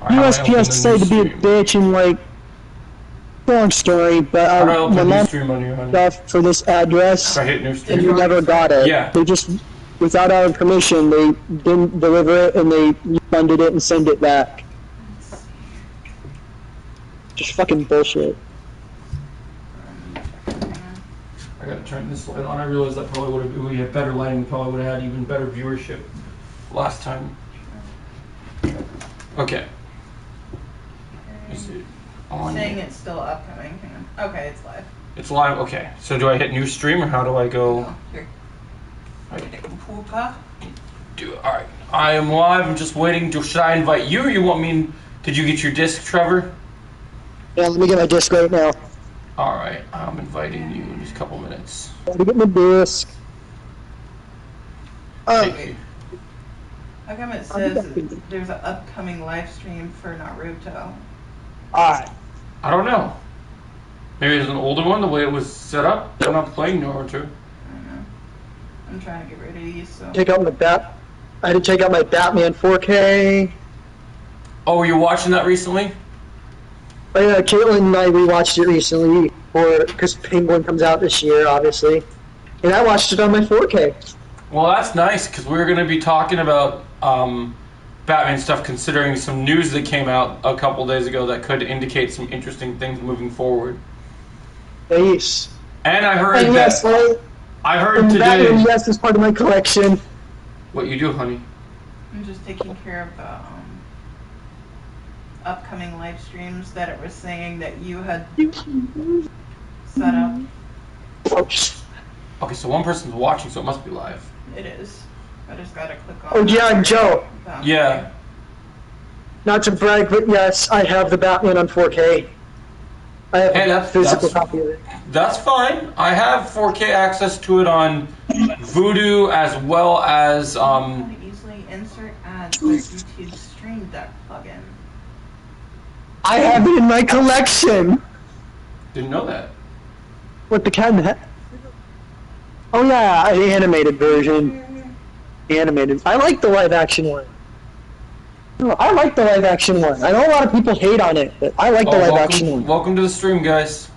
USPS decided to be a bitch and like, long story, but my mom stuff for this address, and you never got it. Yeah. They just, without our permission, they didn't deliver it and they refunded it and sent it back. Just fucking bullshit. I gotta turn this light on. I realized that probably would have, if we had better lighting, we probably would have had even better viewership last time. Okay. Saying it's still upcoming. Hang on. Okay, it's live. It's live. Okay. So do I hit new stream or how do I go? Oh, here. All right. I am live. I'm just waiting. Should I invite you or you want me? Did you get your disc, Trevor? Yeah, let me get my disc right now. All right. I'm inviting you in just a couple minutes. Let me get my disc. Thank you. How come it says there's an upcoming live stream for Naruto? Alright. I don't know. Maybe it's an older one, the way it was set up. I'm not playing Naruto. I don't know. I'm trying to get rid of these, so... Take out my I had to take out my Batman 4K. Oh, were you watching that recently? Oh yeah, Caitlin and I rewatched it recently, because Penguin comes out this year, obviously. And I watched it on my 4K. Well, that's nice, because we're going to be talking about Batman stuff, considering some news that came out a couple days ago that could indicate some interesting things moving forward. Nice. And I heard and that... Yes, I heard today... Batman, yes, is part of my collection. What you do, honey? I'm just taking care of the upcoming live streams that it was saying that you had set up. Okay, so one person's watching, so it must be live. It is. I just gotta click on. Oh yeah, and Joe. Yeah. Not to brag, but yes, I have the Batman on 4K. I have a physical copy of it. That's fine. I have 4K access to it on Vudu as well as I can easily insert ads with YouTube Stream Deck plugin. I have it in my collection. Didn't know that. What the cat? Oh yeah, an animated version. Animated. I like the live action one. No, I like the live action one. I know a lot of people hate on it, but I like the live action one. Welcome to the stream, guys.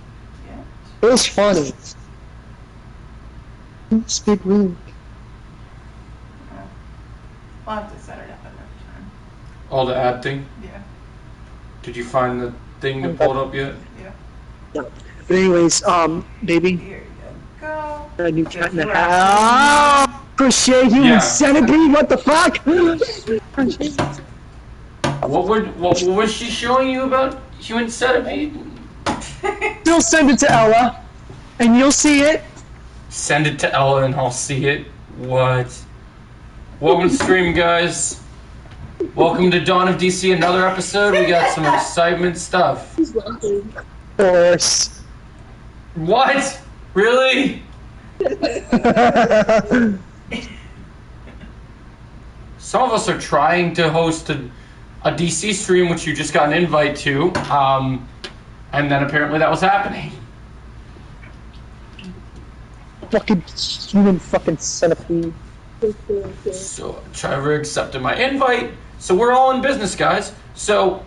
It was funny. Speak room. I'll have to set it up another time. Oh, the ad thing? Yeah. Did you find the thing to pull it up yet? Yeah. Yeah. But anyways, baby. Here you go. A new cat in the house. Crochet human centipede. What the fuck? What was she showing you about human centipede? Still send it to Ella, and you'll see it. Send it to Ella, and I'll see it. What? Welcome to stream, guys. Welcome to Dawn of DC, another episode. We got some excitement stuff. Of course. What? Really? Some of us are trying to host a DC stream, which you just got an invite to, and then apparently that was happening. Fucking human fucking centipede. So Trevor accepted my invite. So we're all in business, guys. So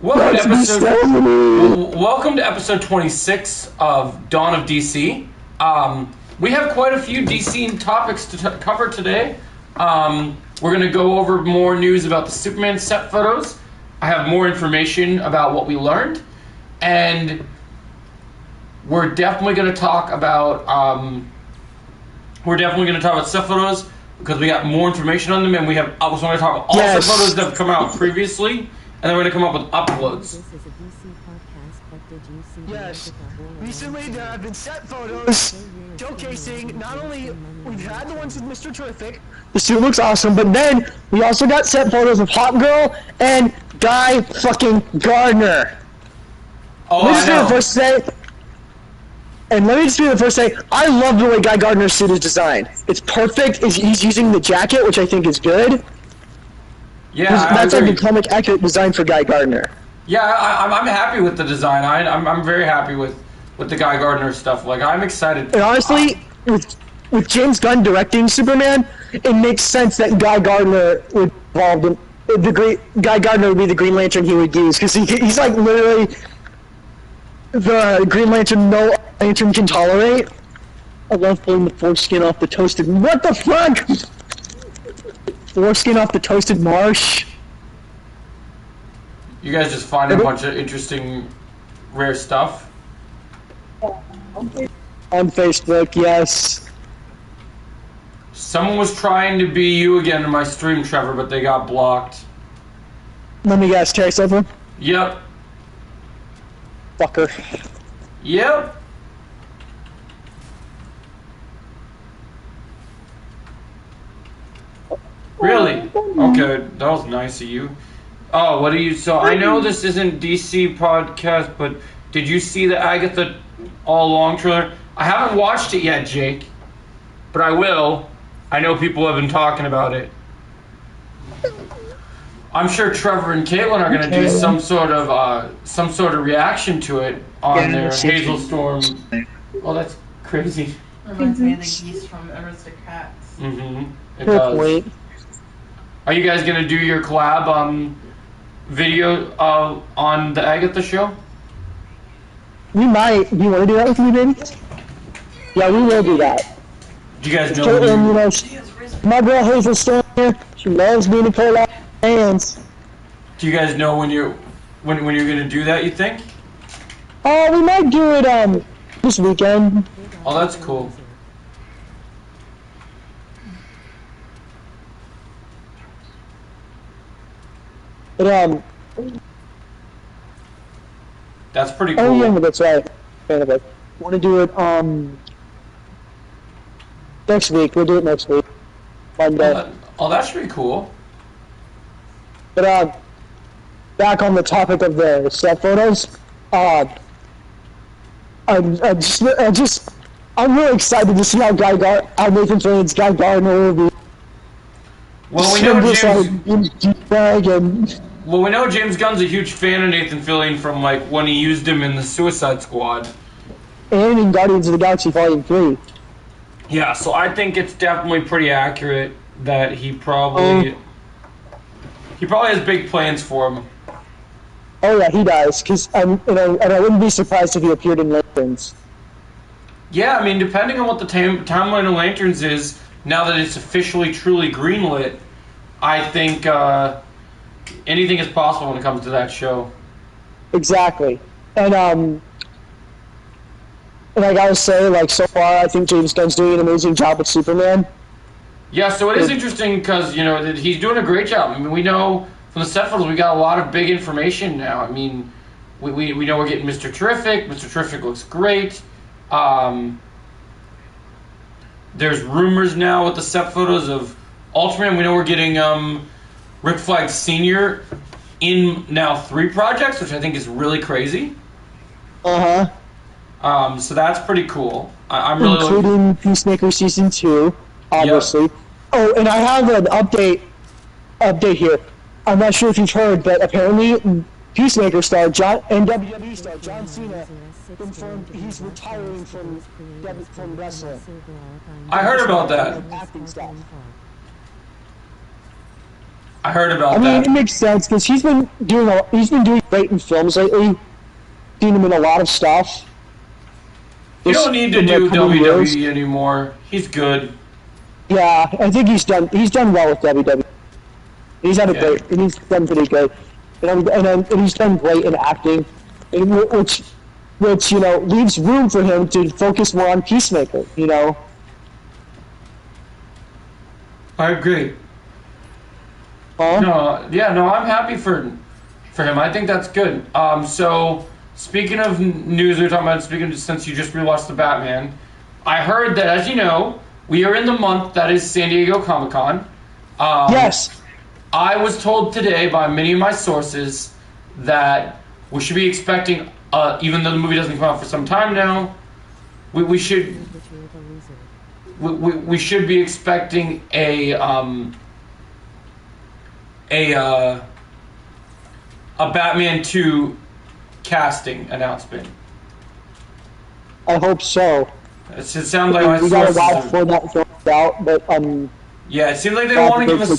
welcome to episode 26 of Dawn of DC. We have quite a few DC topics to cover today. We're going to go over more news about the Superman set photos. I have more information about what we learned. And we're definitely going to talk about set photos because we got more information on them, and we have also want to talk about all set photos that have come out previously, and then we're going to come up with uploads. This is a DC podcast, but did you see Yes. Recently there have been set photos showcasing not only we've had the ones with Mr. Terrific. The suit looks awesome, but then we also got set photos of Hot Girl and Guy fucking Gardner. Oh, Let me just be the first to say, I love the way Guy Gardner's suit is designed. It's perfect. He's using the jacket, which I think is good. Yeah, that's like the comic accurate design for Guy Gardner. Yeah, I'm happy with the design. I'm very happy with the Guy Gardner stuff. Like, I'm excited. And honestly, with James Gunn directing Superman, it makes sense that Guy Gardner would be involved Guy Gardner would be the Green Lantern he would use because he's like literally the Green Lantern no lantern can tolerate. I love pulling the foreskin off the toasted. What the fuck? Foreskin off the toasted marsh. You guys just find a bunch of interesting, rare stuff. On Facebook, yes. Someone was trying to be you again in my stream, Trevor, but they got blocked. Let me guess, Terry Silver? Yep. Fucker. Yep. Really? Okay, that was nice of you. Oh, what do you... So, I know this isn't DC podcast, but did you see the Agatha All Along trailer? I haven't watched it yet, Jake. But I will. I know people have been talking about it. I'm sure Trevor and Caitlin are going to do some sort of reaction to it on their Hazelstorm. Oh, that's crazy. Reminds me of the geese from Aristocats. Mm-hmm. It Good does. point. Are you guys going to do your collab video on the Agatha show? We might. Do you want to do that with me, baby? Yeah, we will do that. Do you guys know? Caitlin, you know, my girl Hazel Storm here. She loves being in collab bands. Do you guys know when you're going to do that? You think? Oh, we might do it this weekend. Oh, that's cool. But That's pretty cool. oh yeah, that's right. Want to do it next week? We'll do it next week, Monday. Oh, that should be cool. But back on the topic of the set photos, I'm really excited to see how Nathan Fillion's Guy Gardner will be. Well, we know James. Well, we know James Gunn's a huge fan of Nathan Fillion from like when he used him in the Suicide Squad. And in Guardians of the Galaxy Volume 3. Yeah, so I think it's definitely pretty accurate that he probably has big plans for him. Oh yeah, he does. And I wouldn't be surprised if he appeared in Lanterns. Yeah, I mean, depending on what the timeline of Lanterns is, now that it's officially truly greenlit, I think anything is possible when it comes to that show. Exactly. And I gotta say, like, so far, I think James Gunn's doing an amazing job with Superman. Yeah, so it is interesting because, you know, he's doing a great job. I mean, we know from the set photos we got a lot of big information now. I mean, we know we're getting Mr. Terrific. Mr. Terrific looks great. There's rumors now with the set photos of Ultraman. We know we're getting Rick Flag Sr. in now 3 projects, which I think is really crazy. So that's pretty cool. I'm really including Peacemaker Season 2, obviously. Yep. Oh, and I have an update here. I'm not sure if you've heard, but apparently Peacemaker star and WWE star John Cena confirmed he's retiring from wrestling. I heard about that. Acting stuff. I heard about that. I mean, it makes sense because he's been doing great in films lately. Seen him in a lot of stuff. You don't need to do WWE anymore. He's good. Yeah, I think he's done well with WWE. He's had he's done pretty good, and he's done great in acting, which you know leaves room for him to focus more on Peacemaker. You know. I agree. Huh? No, I'm happy for him. I think that's good. So speaking of news, we were talking about since you just rewatched the Batman, I heard that, as you know, we are in the month that is San Diego Comic-Con. Yes. I was told today by many of my sources that we should be expecting, even though the movie doesn't come out for some time now, we should be expecting a Batman 2 casting announcement. I hope so. It sounds like my we sources. got a while before that filmed out, but yeah, it seems like they want to give us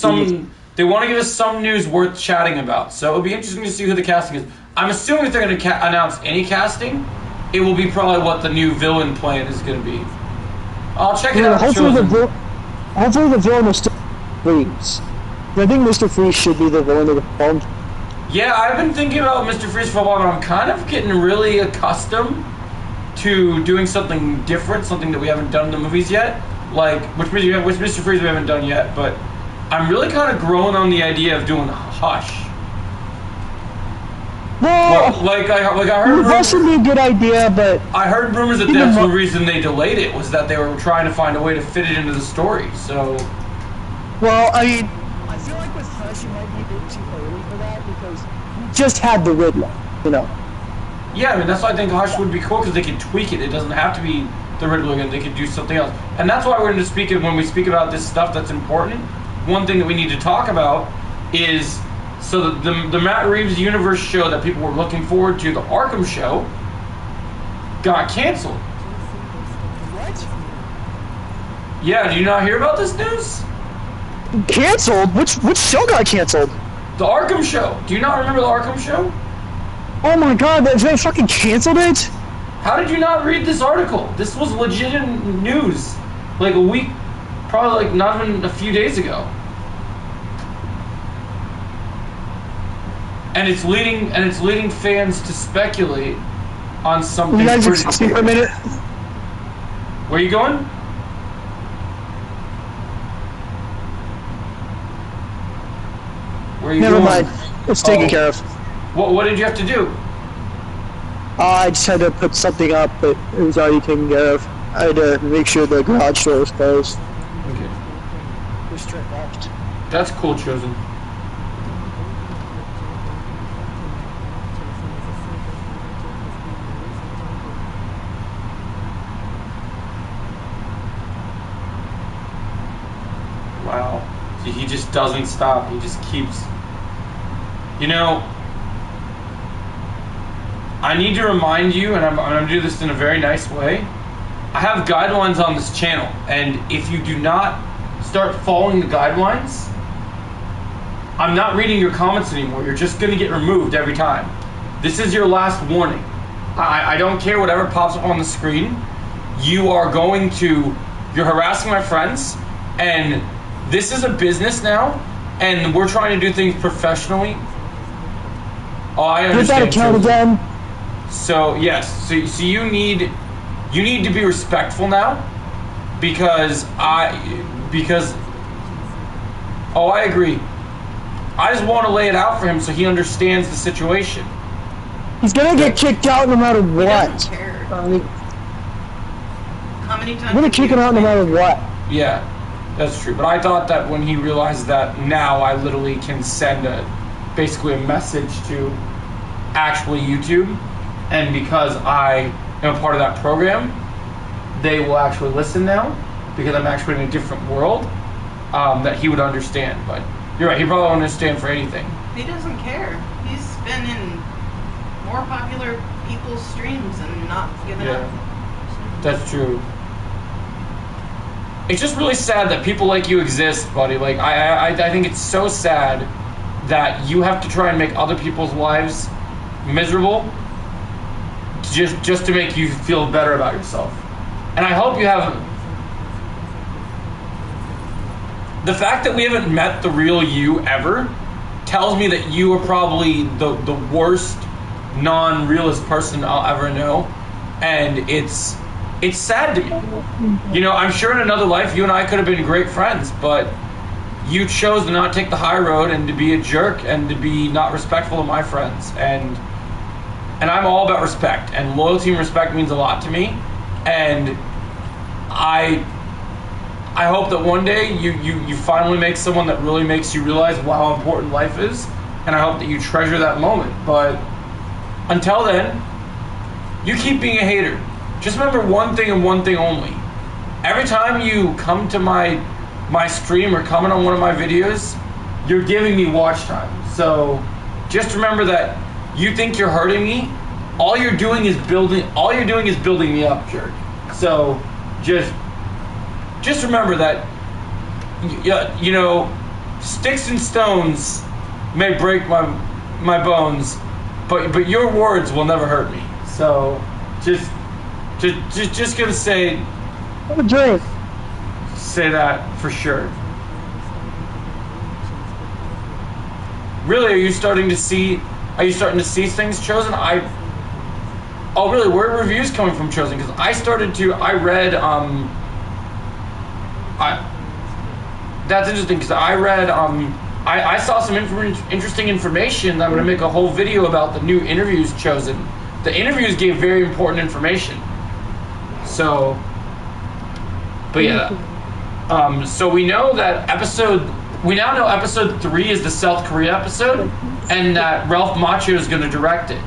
they want to give us some news worth chatting about. So it'll be interesting to see who the casting is. I'm assuming if they're going to announce any casting, it will be probably what the new villain plan is going to be. I'll check it out. Hopefully the villain is still Freeze. I think Mr. Freeze should be the villain of the film. Yeah, I've been thinking about Mr. Freeze for a while, but I'm kind of getting really accustomed to doing something different, something that we haven't done in the movies yet. Like, which Mr. Freeze we haven't done yet, but I'm really kind of growing on the idea of doing Hush. Well, like I heard. Hush would be a good idea, but I heard rumors that that's the reason they delayed it, was that they were trying to find a way to fit it into the story. So, well, I mean, I feel like with Hush, it might be a bit too early for that because we just had the Riddler, you know. Yeah, I mean, that's why I think Hush would be cool, because they could tweak it. It doesn't have to be the Riddler again. They could do something else. And that's why we're going to speak of, when we speak about this stuff that's important, one thing that we need to talk about is, so the Matt Reeves universe show that people were looking forward to, the Arkham show, got canceled. What? Yeah, do you not hear about this news? Canceled? Which show got canceled? The Arkham show. Do you not remember the Arkham show? Oh my god, they fucking canceled it? How did you not read this article? This was legit news. Like a week, probably like not even a few days ago. And it's leading fans to speculate on something. You guys excuse me for a minute? Where are you going? Where are you Never going? mind. It's taken care of. What did you have to do? I just had to put something up, but it was already taken care of. I had to make sure the garage door was closed. Okay. Just straight left. That's cool, Chosen. Wow. See, he just doesn't stop. He just keeps... You know, I need to remind you, and I'm going to do this in a very nice way. I have guidelines on this channel, and if you do not start following the guidelines, I'm not reading your comments anymore. You're just going to get removed every time. This is your last warning. I don't care whatever pops up on the screen. You're harassing my friends, and this is a business now, and we're trying to do things professionally. Oh, I understand. Get that account again. So yes, so you need to be respectful now, because I agree. I just want to lay it out for him so he understands the situation. He's gonna get kicked out no matter He what. doesn't care. I mean, How many times? I'm gonna kick him out no matter what. Yeah, that's true. But I thought that when he realized that now I literally can send basically a message to actually YouTube, and because I am a part of that program, they will actually listen now, because I'm actually in a different world, that he would understand. But you're right, he probably won't understand for anything. He doesn't care. He's been in more popular people's streams and not given up. That's true. It's just really sad that people like you exist, buddy. Like I think it's so sad that you have to try and make other people's lives miserable just to make you feel better about yourself. And I hope you haven't. The fact that we haven't met the real you ever tells me that you are probably the worst non-realist person I'll ever know, and it's sad to me. You know, I'm sure in another life you and I could have been great friends, but you chose to not take the high road and to be a jerk and to be not respectful of my friends. And I'm all about respect, and loyalty and respect means a lot to me. And I hope that one day you finally make someone that really makes you realize how important life is, and I hope that you treasure that moment. But until then, you keep being a hater. Just remember one thing and one thing only. Every time you come to my stream or comment on one of my videos, you're giving me watch time. So just remember that you think you're hurting me. All you're doing is building me up, jerk. So just remember that, you know, sticks and stones may break my bones, but your words will never hurt me. So just gonna say Have a drink. that for sure. Really, are you starting to see things, Chosen? Oh, really? Where are reviews coming from, Chosen? Because I read, that's interesting, because I read, I saw some interesting information that I'm going to make a whole video about the new interviews, Chosen. The interviews gave very important information. So, but yeah. So we know that we now know episode 3 is the South Korea episode, and that Ralph Macchio is going to direct it.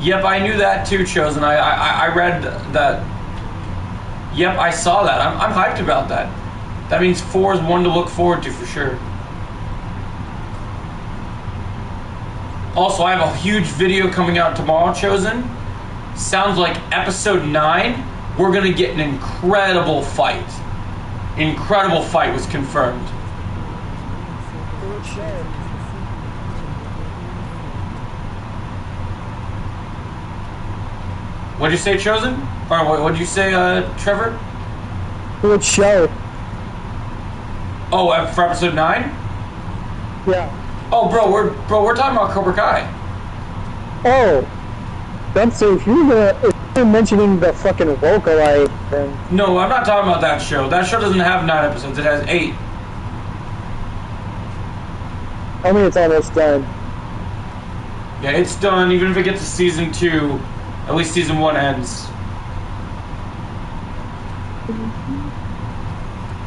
Yep, I knew that too, Chosen. I read that. Yep, I saw that. I'm hyped about that. That means 4 is one to look forward to for sure. Also, I have a huge video coming out tomorrow, Chosen. Sounds like episode 9, we're going to get an incredible fight. Incredible fight was confirmed. What'd you say, Chosen? Or what'd you say, Trevor? What show? Oh, for episode 9? Yeah. Oh, we're talking about Cobra Kai. Oh. That's so if you're mentioning the fucking Vocalite thing. No, I'm not talking about that show. That show doesn't have 9 episodes. It has 8. I mean, it's almost done. Yeah, it's done. Even if it gets to season 2, at least season 1 ends.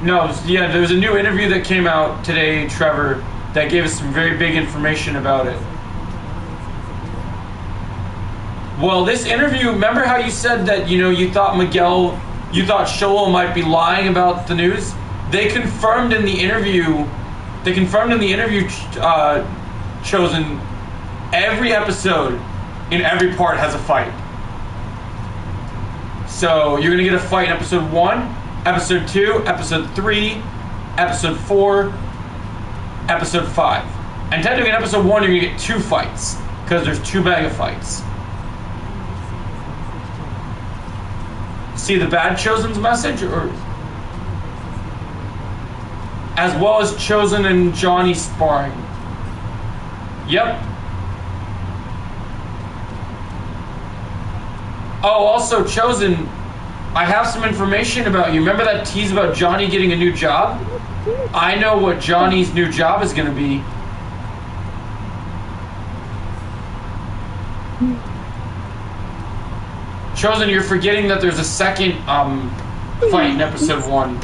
No, yeah, there's a new interview that came out today, Trevor, that gave us some very big information about it. Well, this interview, remember how you said that, you thought Sholo might be lying about the news? They confirmed in the interview, Chosen, every episode in every part has a fight. So you're going to get a fight in episode 1, episode 2, episode 3, episode 4, episode 5. And technically in episode 1 you're going to get 2 fights, because there's 2 mega fights. See the bad Chosen's message? Or as well as Chosen and Johnny sparring. Yep. Oh, also, Chosen, I have some information about you. Remember that tease about Johnny getting a new job? I know what Johnny's new job is going to be. Chosen, you're forgetting that there's a second fight in episode 1.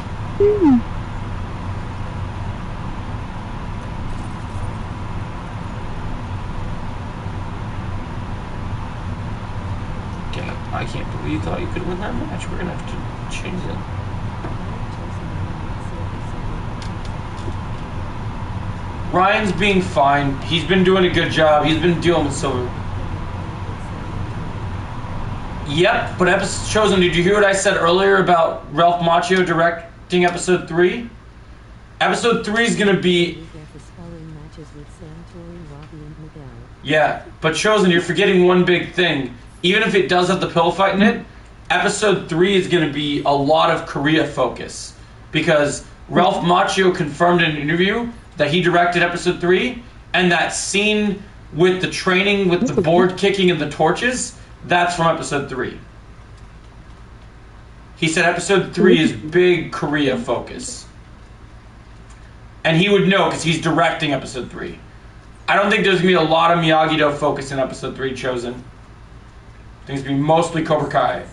I can't believe you thought you could win that match. We're gonna have to change it. Ryan's being fine. He's been doing a good job. He's been dealing with Silver. Yep, but Chosen, did you hear what I said earlier about Ralph Macchio directing episode 3? Episode 3 is gonna be... Yeah, but Chosen, you're forgetting one big thing. Even if it does have the pillow fight in it, episode 3 is going to be a lot of Korea focus. Because Ralph Macchio confirmed in an interview that he directed episode 3, and that scene with the training, with the board kicking and the torches, that's from episode 3. He said episode 3 is big Korea focus. And he would know, because he's directing episode 3. I don't think there's going to be a lot of Miyagi-Do focus in episode 3, Chosen. I think it's going to be mostly Cobra Kai.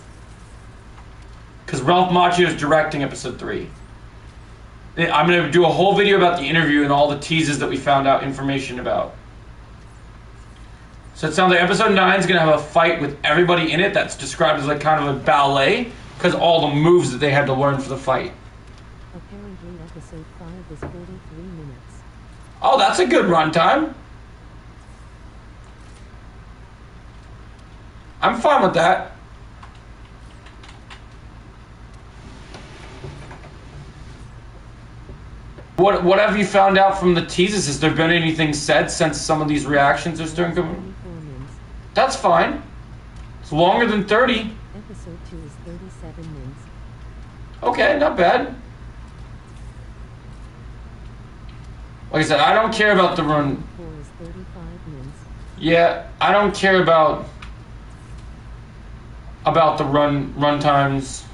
Because Ralph Macchio is directing episode 3. I'm going to do a whole video about the interview and all the teases that we found out information about. So it sounds like episode 9 is going to have a fight with everybody in it that's described as like kind of a ballet because all the moves that they had to learn for the fight. Apparently episode 5 is 43 minutes. Oh, that's a good runtime. I'm fine with that. What have you found out from the teases? Has there been anything said since some of these reactions are starting to come? 34 minutes. That's fine. It's longer than 30. Episode 2 is 37 minutes. Okay, not bad. Like I said, I don't care about the run. 4 is 35 minutes. Yeah, I don't care about the run times.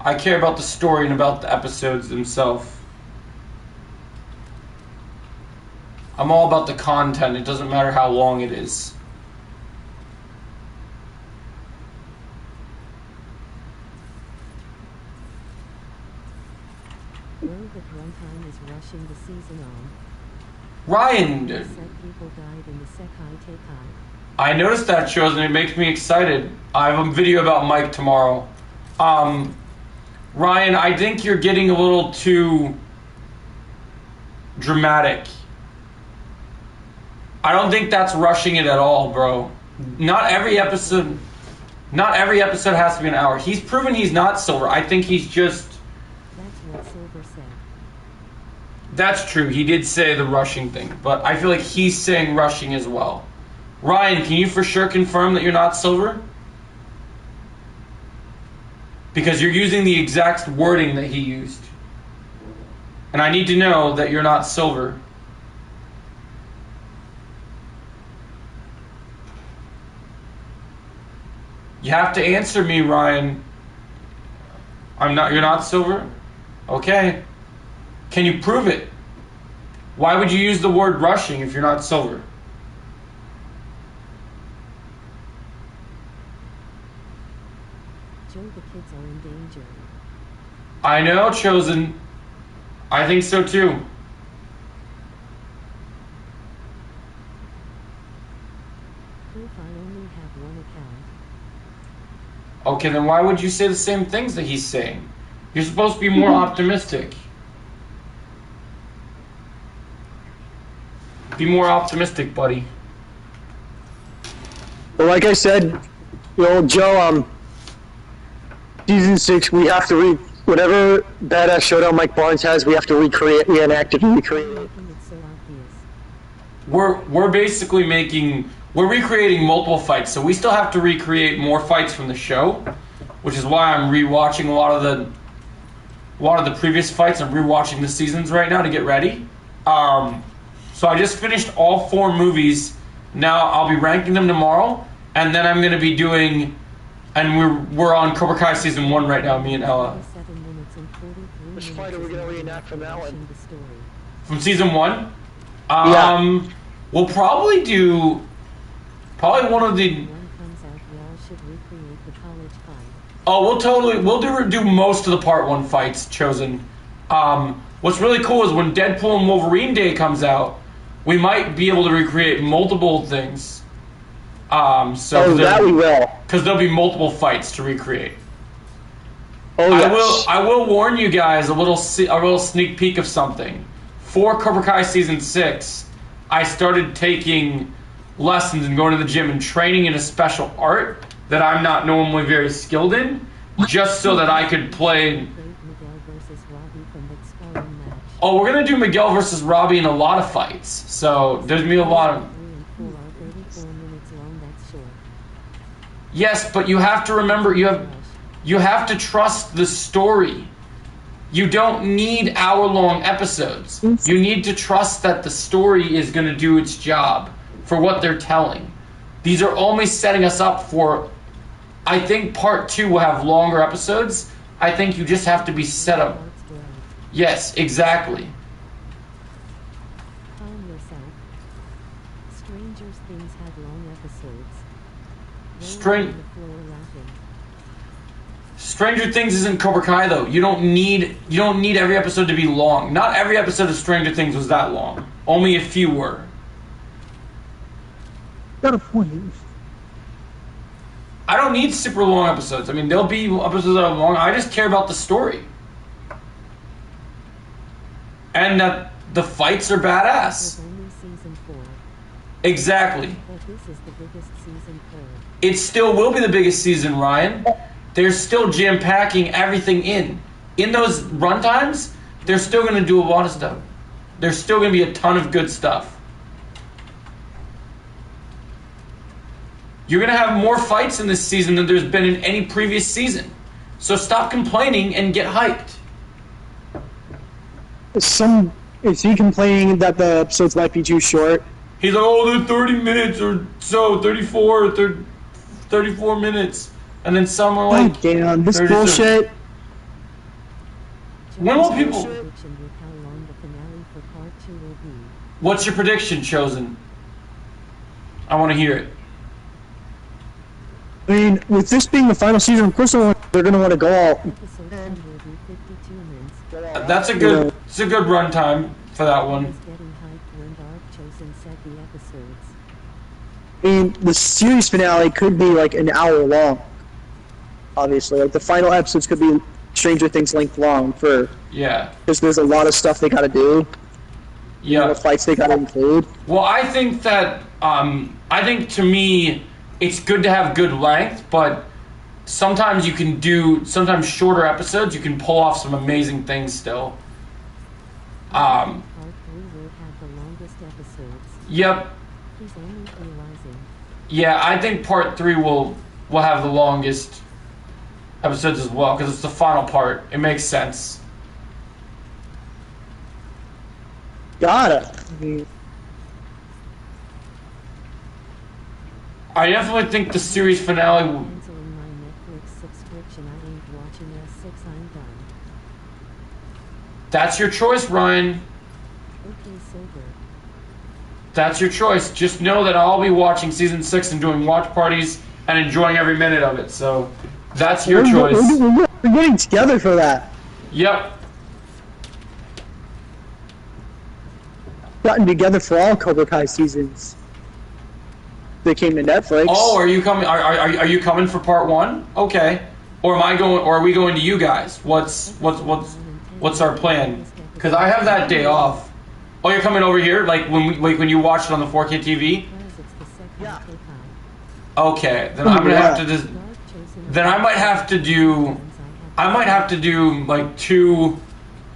I care about the story and about the episodes themselves. I'm all about the content. It doesn't matter how long it is. Rohit Runtime is rushing the season on. Ryan, Said people died in the Sekai Teikai. I noticed that shows and it makes me excited. I have a video about Mike tomorrow. Ryan, I think you're getting a little too dramatic. I don't think that's rushing it at all, bro. Not every episode has to be an hour. He's proven he's not Silver. I think he's just... That's what Silver said. That's true. He did say the rushing thing, but I feel like he's saying rushing as well. Ryan, can you for sure confirm that you're not Silver? Because you're using the exact wording that he used. And I need to know that you're not Silver. You have to answer me, Ryan. You're not Silver? Okay. Can you prove it? Why would you use the word rushing if you're not Silver? Joe, the kids are in danger. I know, Chosen. I think so too. Proof I only have one account. Okay, then why would you say the same things that he's saying? You're supposed to be more optimistic. Be more optimistic, buddy. Well, like I said, Joe, season 6, we have to whatever badass showdown Mike Barnes has, we have to reenact it, recreate it. Making it so obvious. We're recreating multiple fights, so we still have to recreate more fights from the show, which is why I'm rewatching a lot of the previous fights. I'm rewatching the seasons right now to get ready. So I just finished all 4 movies. Now I'll be ranking them tomorrow, and then I'm going to be doing, and we're on Cobra Kai season 1 right now, me and Ella. 37 minutes and 43 Which minutes fight are we is gonna not reenact enough from for that one? rushing the story. From season 1? Yeah. We'll probably do one of the. When one comes out, we all should recreate the college fight. Oh, we'll do most of the part 1 fights, Chosen. What's really cool is when Deadpool and Wolverine Day comes out, we might be able to recreate multiple things. That we will. Because there'll be multiple fights to recreate. Oh, yes. I will warn you guys a little sneak peek of something. For Cobra Kai season 6, I started taking lessons and going to the gym and training in a special art that I'm not normally very skilled in, just so that I could play. Great Miguel versus Robbie from the sparring match. Oh, we're gonna do Miguel versus Robbie in a lot of fights. So there's gonna be a lot of. 3 and 4 are 34 minutes long. That's short. Yes, but you have to remember you have to trust the story. You don't need hour-long episodes. You need to trust that the story is going to do its job for what they're telling. These are only setting us up for... I think part 2 will have longer episodes. I think you just have to be set up. Arts world. Yes, exactly. Calm yourself. Stranger Things had long episodes. Rolling String- on the floor laughing. Stranger Things isn't Cobra Kai though. You don't need every episode to be long. Not every episode of Stranger Things was that long. Only a few were. Got a point. I don't need super long episodes. I mean, there'll be episodes that are long. I just care about the story. And that the fights are badass. There's only season 4, Exactly. but this is the biggest season 4. It still will be the biggest season, Ryan. They're still jam-packing everything in. In those runtimes, they're still going to do a lot of stuff. There's still going to be a ton of good stuff. You're going to have more fights in this season than there's been in any previous season. So stop complaining and get hyped. Is he complaining that the episodes might be too short? He's like, oh, they're 30 minutes or so, 34 or 34 minutes. And then some are like, Oh, damn, this 37. bullshit. When will people... Prediction with how long the finale for part 2 will be. What's your prediction, Chosen? I want to hear it. I mean, with this being the final season, of course they're going to want to go all... Episode 10 will be 52 minutes. That's a good, it's a good runtime for that one. Is getting hyped when Dark Chosen said the episodes. I mean, the series finale could be like an hour long. Obviously, like the final episodes could be Stranger Things length long Yeah. because there's a lot of stuff they got to do, Yeah. the fights they got to include. Well, I think that, I think to me, it's good to have good length, but sometimes you can do, sometimes shorter episodes, you can pull off some amazing things still. Part 3 will have the longest episodes. Yep. He's only realizing. Yeah, I think part 3 will have the longest episodes as well, because it's the final part. It makes sense. Gotta. I mean, I definitely think the series finale... Canceling my Netflix subscription. I ain't watching S6. I'm done. That's your choice, Ryan. Okay, sober. That's your choice. Just know that I'll be watching season 6 and doing watch parties and enjoying every minute of it. So that's your choice. We're getting together for that. Yep. Gotten together for all Cobra Kai seasons. They came to Netflix. Oh, are you coming? Are you coming for part 1? Okay. Or am I going? Or are we going to you guys? What's our plan? Because I have that day off. Oh, you're coming over here, like when you watch it on the 4K TV. Because it's the second Yeah. takeout. Okay, then I'm gonna have to just. Dark Chosen. Then I might have to do. I might have to do like two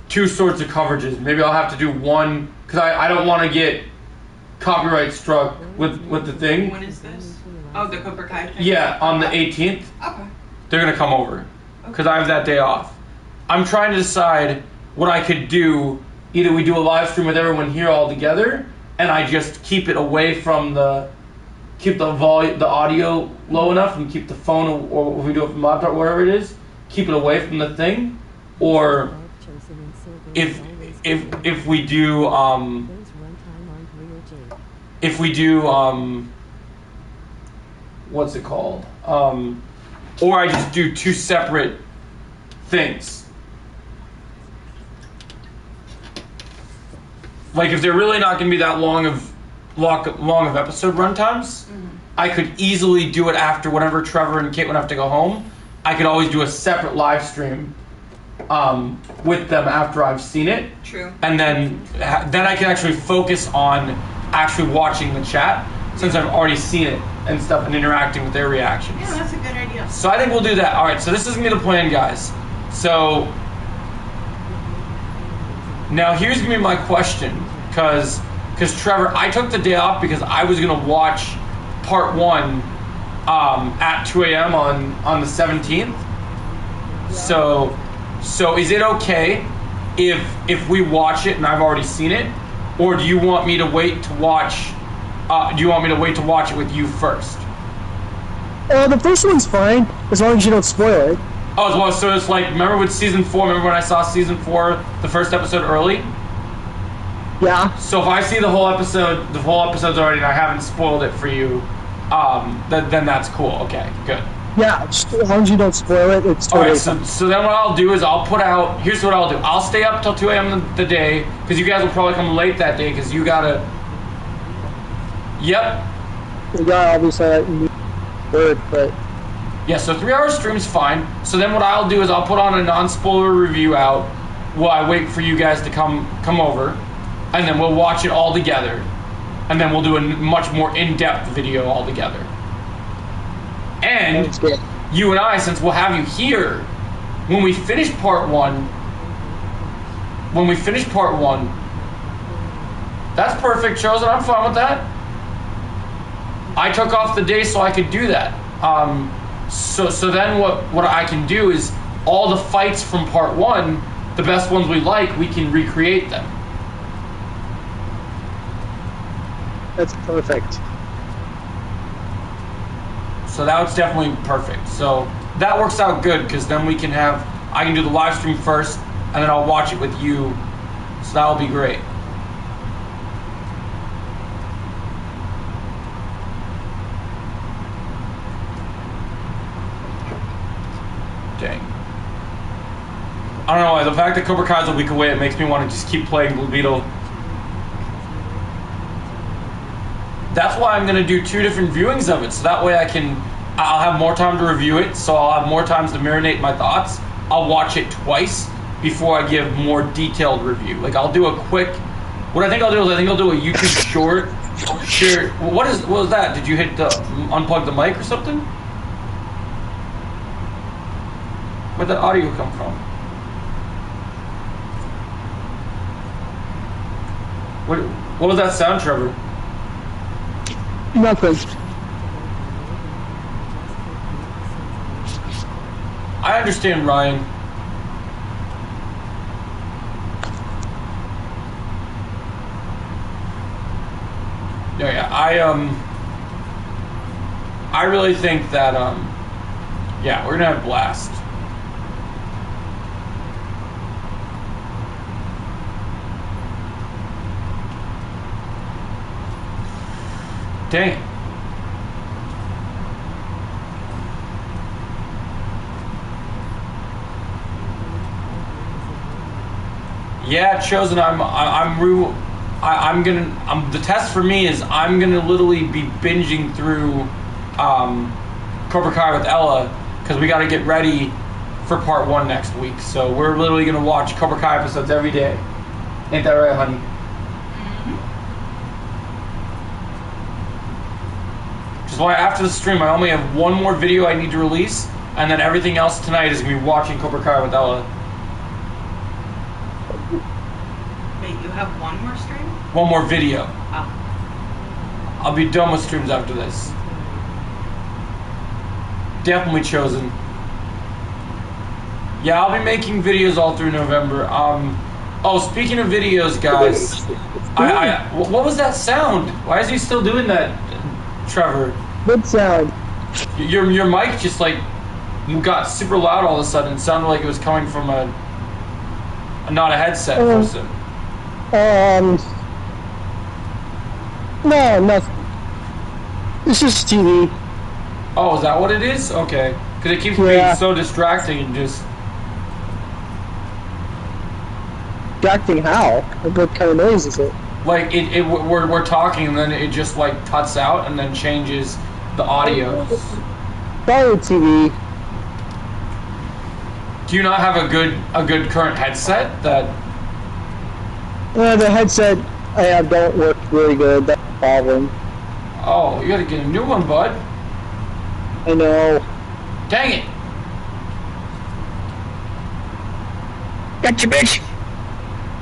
sorts of coverages. Maybe I'll have to do one because I don't want to get copyright struck with the thing. When is this? Oh, the Cobra Kai thing? Yeah, on the 18th, Okay. they're gonna come over because I have that day off. I'm trying to decide what I could do. Either we do a live stream with everyone here all together, and I just keep it away from keep the volume, the audio low enough, and keep the phone, or if we do it from laptop, wherever it is, keep it away from the thing, or Dark Chosen and Silver is always if we do Those runtime aren't real, Jake. if we do what's it called, or I just do two separate things. Like if they're really not going to be that long of episode runtimes, I could easily do it after whenever Trevor and Kate would have to go home. I could always do a separate live stream with them after I've seen it, True. and then I can actually focus on actually watching the chat since I've already seen it and stuff and interacting with their reactions. Yeah, that's a good idea. So I think we'll do that. All right, so this is gonna be the plan, guys. So now here's gonna be my question, because Trevor, I took the day off because I was gonna watch part 1 at 2 a.m. on the 17th. So is it okay if we watch it and I've already seen it, or do you want me to wait to watch? Do you want me to wait to watch it with you first? The first one's fine, as long as you don't spoil it. Oh, well, so it's like, remember with season 4, remember when I saw season 4, the first episode early? Yeah. So if I see the whole episode's already and I haven't spoiled it for you, then that's cool. Okay, good. Yeah, just as long as you don't spoil it, it's All totally right, fine. so then what I'll do is I'll put out. Here's what I'll do. I'll stay up till 2 a.m. the day because you guys will probably come late that day because you gotta. Yep. The guy obviously work, but Yeah. So 3 hour stream's fine. So then what I'll do is I'll put on a non-spoiler review out while I wait for you guys to come over, and then we'll watch it all together, and then we'll do a much more in-depth video all together. And that's good. you and I, since we'll have you here, when we finish part one, that's perfect, Chosen. I'm fine with that. I took off the day so I could do that. So then what I can do is all the fights from part one, the best ones we like, we can recreate them. That's perfect. So that was definitely perfect. So that works out good because then I can do the live stream first and then I'll watch it with you. So that'll be great. Dang. I don't know why. The fact that Cobra Kai's a week away, it makes me want to just keep playing Blue Beetle. That's why I'm going to do 2 different viewings of it. So that way I'll have more time to review it. So I'll have more times to marinate my thoughts. I'll watch it twice before I give more detailed review. Like I'll do a quick, what I think I'll do is I'll do a YouTube short. Sure. What was that? Did you hit unplug the mic or something? Where'd that audio come from? What was that sound, Trevor? Nothing. I understand, Ryan. Yeah. I really think that yeah, we're gonna have a blast. Dang. Yeah, Chosen. The test for me is I'm gonna literally be binging through Cobra Kai with Ella because we got to get ready for part 1 next week. So we're literally gonna watch Cobra Kai episodes every day. Ain't that right, honey? Which is why after the stream I only have 1 more video I need to release, and then everything else tonight is gonna be watching Cobra Kai with Ella. Wait, you have 1 more stream? 1 more video. Oh. I'll be done with streams after this. Definitely Chosen. Yeah, I'll be making videos all through November. Oh, speaking of videos, guys, what was that sound? Why is he still doing that, Trevor? Good sound. Your mic just like got super loud all of a sudden. It sounded like it was coming from not a headset person. No, nothing. It's just TV. Oh, is that what it is? Okay. Because it keeps being Yeah. so distracting and just... Distracting how? What kind of noise is it? Like, we're talking and then it just, like, cuts out and then changes the audio. Probably TV. Do you not have a good current headset that... The headset I have don't work really good. That's the problem. Oh, you gotta get a new one, bud. I know. Dang it. Gotcha, bitch.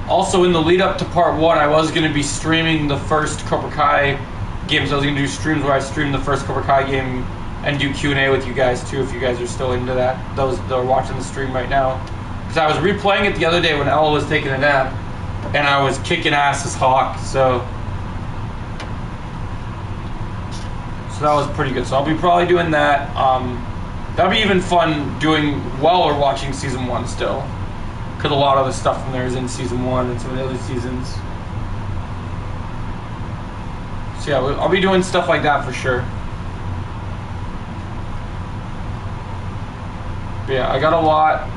Also, in the lead up to part 1, I was going to be streaming the first Cobra Kai game. So I was going to do streams where I stream the first Cobra Kai game and do Q&A with you guys too, if you guys are still into that. Those that are watching the stream right now. Because I was replaying it the other day when Ella was taking a nap, and I was kicking ass as Hawk. So that was pretty good. So I'll be probably doing that. That'll be even fun doing while we're watching season 1 still. Because a lot of the stuff from there is in season 1 and some of the other seasons. So yeah, I'll be doing stuff like that for sure. Yeah, I got a lot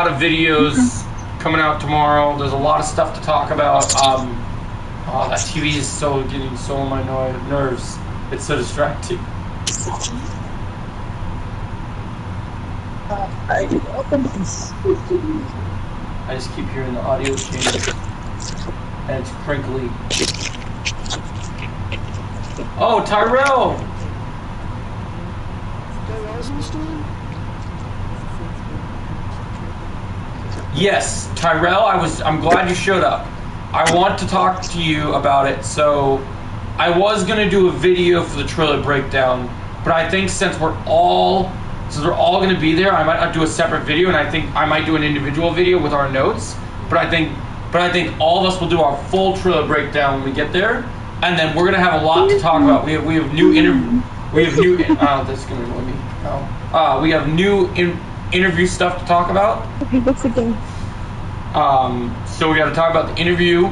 of videos coming out tomorrow. There's a lot of stuff to talk about. Oh, that TV is getting so on my nerves. It's so distracting. I just keep hearing the audio change, and it's crinkly. Oh, Tyrell! Yes, Tyrell, I'm glad you showed up. I want to talk to you about it. So I was gonna do a video for the trailer breakdown, but I think since we're all gonna be there, I might not do a separate video, and I think I might do an individual video with our notes. But I think all of us will do our full trailer breakdown when we get there, and then we're gonna have a lot to talk about. We have new this is gonna annoy me. We have new interview stuff to talk about. Okay, what's the game? So we got to talk about the interview,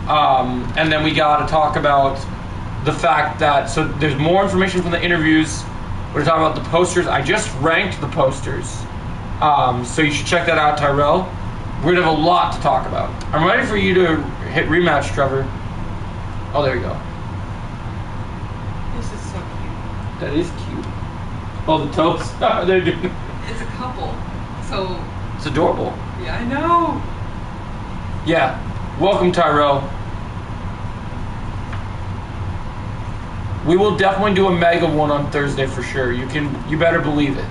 and then we got to talk about the fact that there's more information from the interviews. We're talking about the posters. I just ranked the posters, so you should check that out, Tyrell. We're gonna have a lot to talk about. I'm ready for you to hit rematch, Trevor. Oh, there you go. This is so cute. That is cute. Oh, the toes. They're doing. It's a couple. So, It's adorable. yeah, I know. Yeah. Welcome, Tyrell. We will definitely do a mega one on Thursday for sure. You better believe it.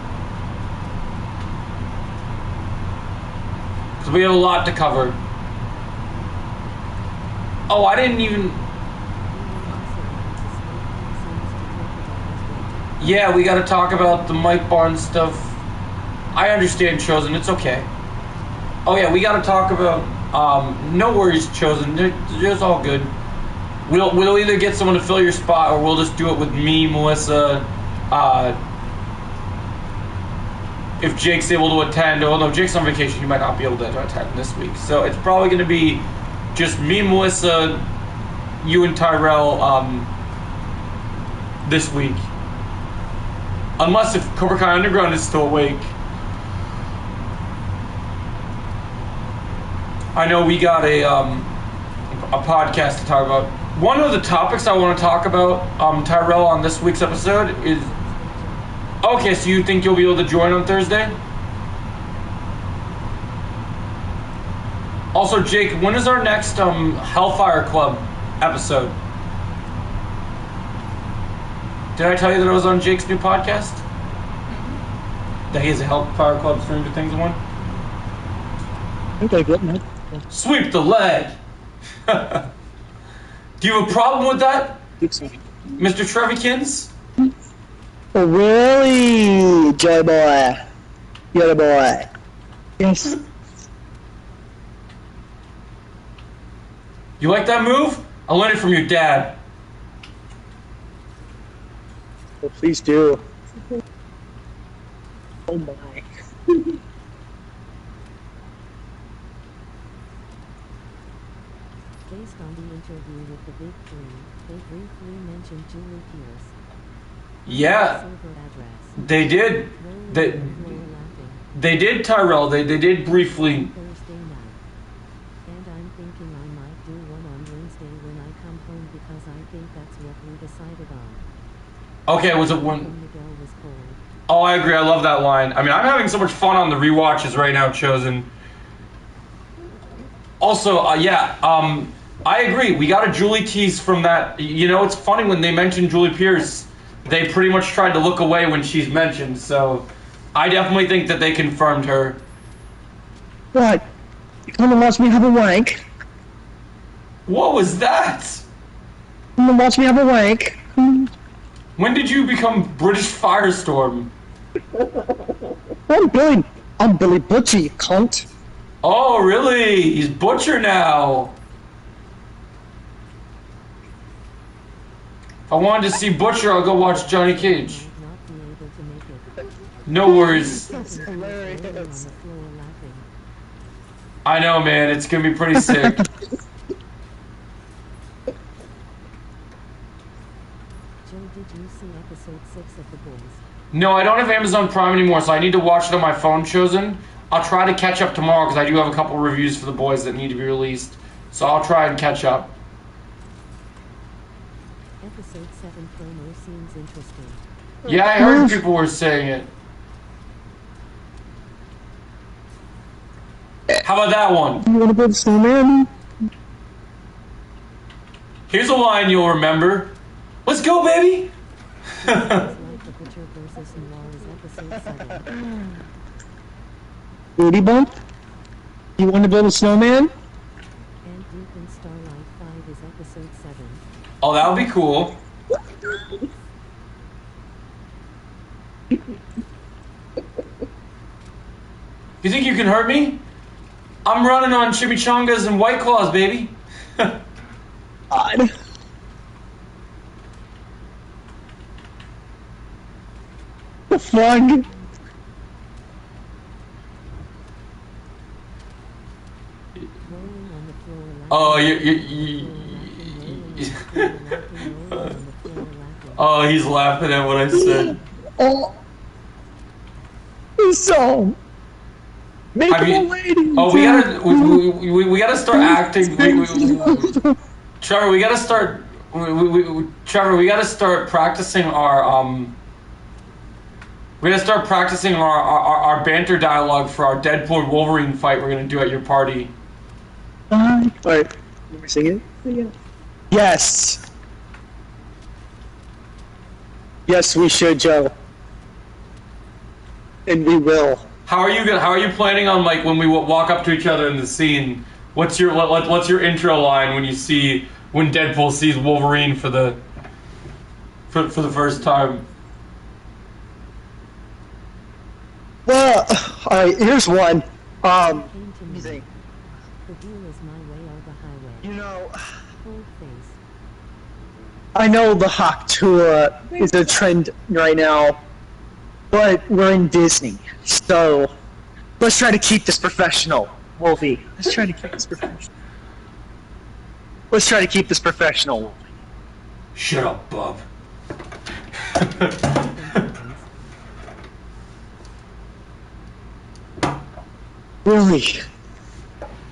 Because we have a lot to cover. Oh, I didn't even... Yeah, we gotta talk about the Mike Barnes stuff. I understand, Chosen. It's okay. Oh yeah, we gotta talk about... no worries, Chosen. It's all good. We'll either get someone to fill your spot, or we'll just do it with me, Melissa. If Jake's able to attend, oh no, Jake's on vacation. He might not be able to attend this week. So it's probably going to be just me, Melissa, you, and Tyrell this week. Unless if Cobra Kai Underground is still awake. I know we got a podcast to talk about. One of the topics I want to talk about, Tyrell, on this week's episode is... Okay, so you think you'll be able to join on Thursday? Also, Jake, when is our next Hellfire Club episode? Did I tell you that I was on Jake's new podcast? That he has a Hellfire Club Stranger Things one? I think I get it. Sweep the leg! Do you have a problem with that, Mr. Trevykins? Oh, really, Joy Boy? You're the boy. Yes. You like that move? I learned it from your dad. Oh, please do. Oh my. Based on the interview with the Big Three, they briefly mentioned Julie Pierce. Yeah, Silver address. they did. They Laughing. did, Tyrell. They did briefly. Thursday night. And I'm thinking I might do one on Wednesday when I come home because I think that's what we decided on. Okay, was it one? Miguel was cold. Oh, I agree. I love that line. I mean, I'm having so much fun on the rewatches right now, Chosen. Also, I agree. We got a Julie tease from that. You know, it's funny when they mentioned Julie Pierce, they pretty much tried to look away when she's mentioned. So, I definitely think that they confirmed her. What? You come and watch me have a wank? What was that? Come and watch me have a wank? When did you become British Firestorm? I'm Billy Butcher, you cunt. Oh, really? He's Butcher now. If I wanted to see Butcher, I'll go watch Johnny Cage. Not be able to make it. No worries. That's Rolling on hilarious. the floor laughing. I know, man. It's gonna be pretty sick. Joe, did you see episode 6 of The Boys? No, I don't have Amazon Prime anymore, so I need to watch it on my phone, Chosen. I'll try to catch up tomorrow because I do have a couple reviews for The Boys that need to be released. So I'll try and catch up. Episode 7 promo seems interesting. Yeah, I heard people were saying it. How about that one? You want to build a snowman? Here's a line you'll remember. Let's go, baby! It's like The Butcher vs. Noir is episode 7. Booty bump? You want to build a snowman? And Duke and Starlight 5 is episode 7. Oh, that would be cool. You think you can hurt me? I'm running on chimichangas and White Claws, baby. God. The fuck? Rolling on the floor laughing. Oh, oh, he's laughing at what I said. Oh. This song. Make Have him a you- lady. Oh, we gotta start acting. Trevor, we gotta start. Trevor, we gotta start practicing our We gotta start practicing our banter dialogue for our Deadpool and Wolverine fight we're gonna do at your party. Wait, let me sing it. Yes. Yes, we should, Joe. And we will. How are you planning on, like, when we walk up to each other in the scene? What's your intro line when Deadpool sees Wolverine for the first time? Well, alright, here's one. Came to me. Think. The deal is my way or the highway. You know, Cold face. I know the Hawk Tour is a trend right now, but we're in Disney, so let's try to keep this professional, Wolfie. Let's try to keep this professional. Let's try to keep this professional. Shut up, bub. Really?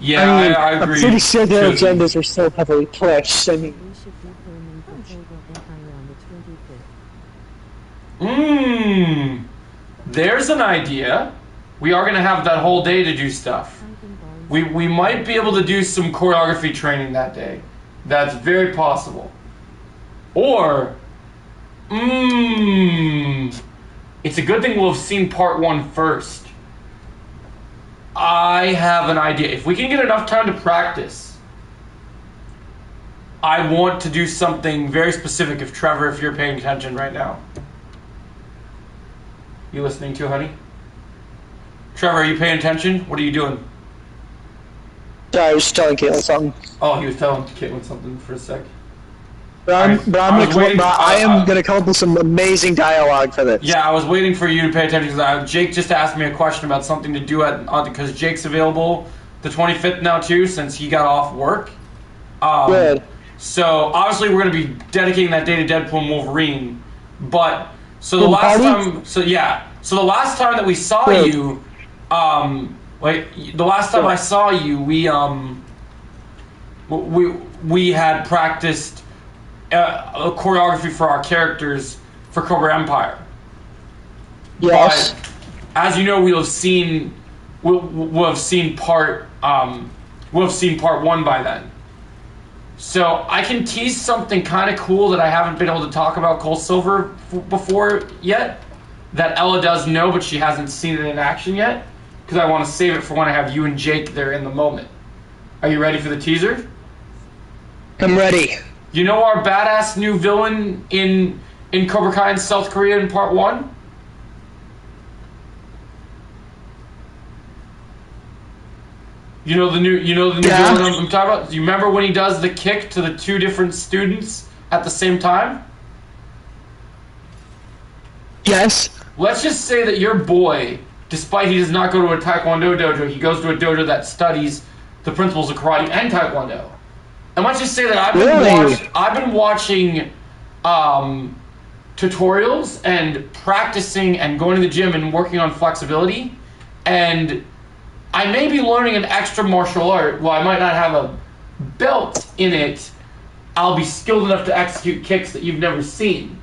Yeah, I mean, I agree. I'm pretty sure their Chosen. agendas are so heavily pushed. I mean, We should be filming for Togo Empire on the 25th. There's an idea. We are gonna have that whole day to do stuff. Pumpkin Barnes. We might be able to do some choreography training that day. That's very possible. Or, it's a good thing we'll have seen part 1 first. I have an idea. If we can get enough time to practice, I want to do something very specific. If Trevor, if you're paying attention right now. You listening to, honey? Trevor, are you paying attention? What are you doing? I was telling Caitlin something. Oh, he was telling Caitlin something for a sec. But I I'm was gonna waiting- I am gonna come up with some amazing dialogue for this. Yeah, I was waiting for you to pay attention because Jake just asked me a question about something to do because Jake's available the 25th now too, since he got off work. Good. So obviously we're gonna be dedicating that day to Deadpool and Wolverine, but so the Well, last party? time, so the last time that we saw Good. you, like the last time Good. I saw you, we had practiced a choreography for our characters for Cobra Empire. Yes. But as you know, we'll have seen part 1 by then. So I can tease something kind of cool that I haven't been able to talk about Cold Silver before yet. That Ella does know, but she hasn't seen it in action yet. Because I want to save it for when I have you and Jake there in the moment. Are you ready for the teaser? I'm ready. You know our badass new villain in Cobra Kai in South Korea in part 1? You know the new Yeah. villain I'm talking about? You remember when he does the kick to the 2 different students at the same time? Yes. Let's just say that your boy, despite he does not go to a Taekwondo dojo, he goes to a dojo that studies the principles of karate and Taekwondo. And let's just say that I've been Really? watching tutorials and practicing and going to the gym and working on flexibility, and I may be learning an extra martial art. While I might not have a belt in it, I'll be skilled enough to execute kicks that you've never seen.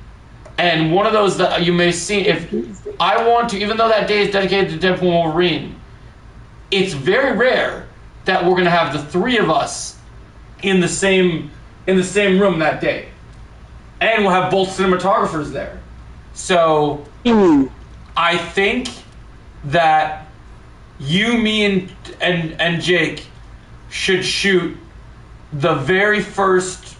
And one of those that you may see, if I want to, even though that day is dedicated to Deadpool and Wolverine, it's very rare that we're going to have the three of us in the same room that day. And we'll have both cinematographers there. So I think that you, me, and Jake should shoot the very first.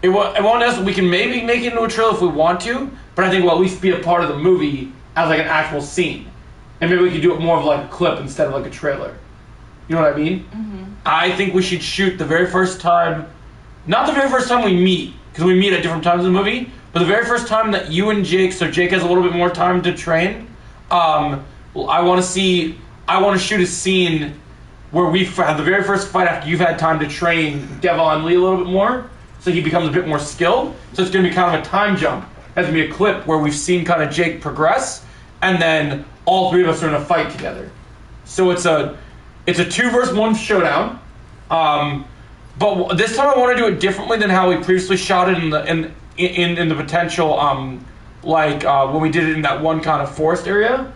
It won't necessarily. We can maybe make it into a trailer if we want to, but I think we'll at least be a part of the movie as like an actual scene, and maybe we can do it more of like a clip instead of like a trailer. You know what I mean? Mm-hmm. I think we should shoot the very first time, not the very first time we meet, because we meet at different times in the movie, but the very first time that you and Jake, so Jake has a little bit more time to train. I want to shoot a scene where we have the very first fight after you've had time to train Devon Lee a little bit more, so he becomes a bit more skilled. So it's going to be kind of a time jump. It's going to be a clip where we've seen kind of Jake progress, and then all three of us are in a fight together. So it's a 2-versus-1 showdown. But this time I want to do it differently than how we previously shot it in the potential, when we did it in that one kind of forest area.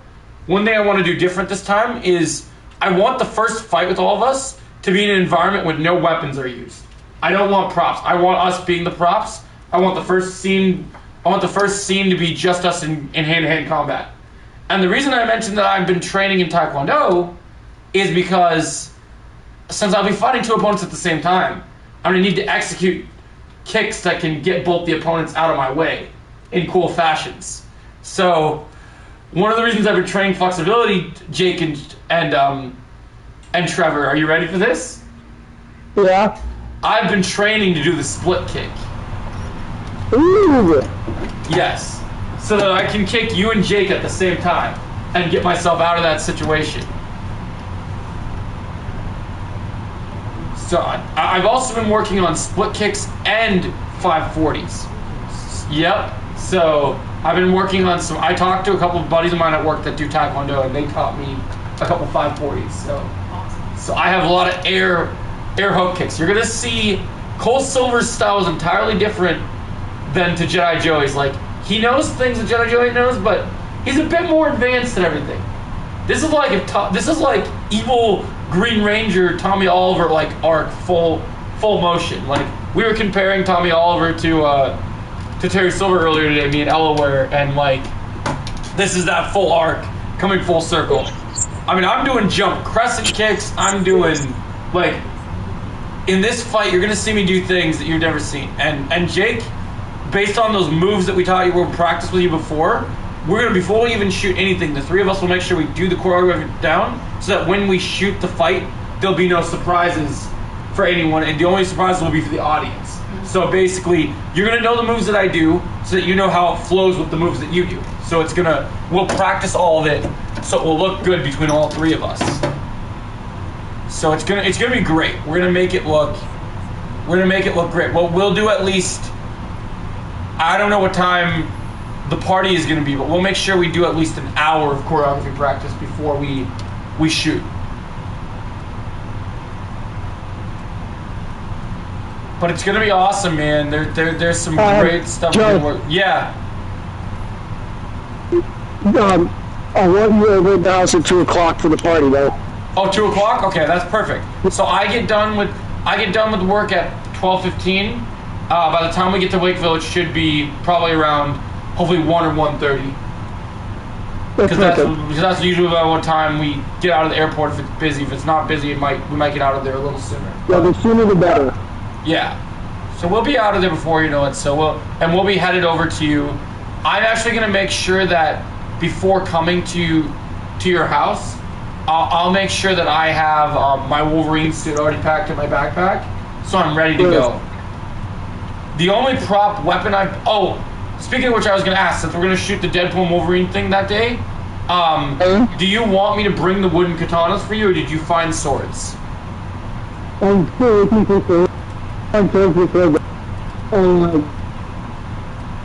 One thing I want to do different this time is I want the first fight with all of us to be in an environment where no weapons are used. I don't want props. I want us being the props. I want the first scene to be just us in hand-to-hand combat. And the reason I mentioned that I've been training in Taekwondo is because since I'll be fighting two opponents at the same time, I'm going to need to execute kicks that can get both the opponents out of my way in cool fashions. So one of the reasons I've been training flexibility, Jake and Trevor, are you ready for this? Yeah. I've been training to do the split kick. Ooh. Yes. So that I can kick you and Jake at the same time and get myself out of that situation. So I've also been working on split kicks and 540s. Yep. So I've been working on some. I talked to a couple of buddies of mine at work that do Taekwondo, and they taught me a couple 540s. So I have a lot of air hook kicks. You're gonna see Cole Silver's style is entirely different than to Jedi Joey's. Like, he knows things that Jedi Joey knows, but he's a bit more advanced at everything. This is like evil Green Ranger Tommy Oliver arc full motion. Like, we were comparing Tommy Oliver to Terry Silver earlier today, me and Ella were, and this is that full arc coming full circle. I mean, I'm doing jump crescent kicks. I'm doing in this fight, you're gonna see me do things that you've never seen. And Jake, based on those moves that we taught you, we practiced with you before, before we even shoot anything, the three of us will make sure we do the choreography down so that when we shoot the fight, there'll be no surprises for anyone, and the only surprises will be for the audience. So basically, you're gonna know the moves that I do so that you know how it flows with the moves that you do. So we'll practice all of it so it will look good between all three of us. So it's gonna be great. We're gonna make it look great. Well, we'll do at least, I don't know what time the party is gonna be, but we'll make sure we do at least an hour of choreography practice before we shoot. But it's gonna be awesome, man. There's some great stuff. Yeah. I want you to go down at 2 o'clock for the party, though. Oh, 2 o'clock? Okay, that's perfect. So I get done with work at 12:15. By the time we get to Wakeville, it should be probably around hopefully 1 or 1:30. Because that's usually about what time we get out of the airport if it's busy. If it's not busy, we might get out of there a little sooner. Yeah, the sooner the better. Yeah. So we'll be out of there before you know it. So we'll be headed over to you. I'm actually gonna make sure that before coming to your house, I'll make sure that I have my Wolverine suit already packed in my backpack, so I'm ready to go. The only prop weapon speaking of which, I was gonna ask, since we're gonna shoot the Deadpool and Wolverine thing that day, do you want me to bring the wooden katanas for you, or did you find swords?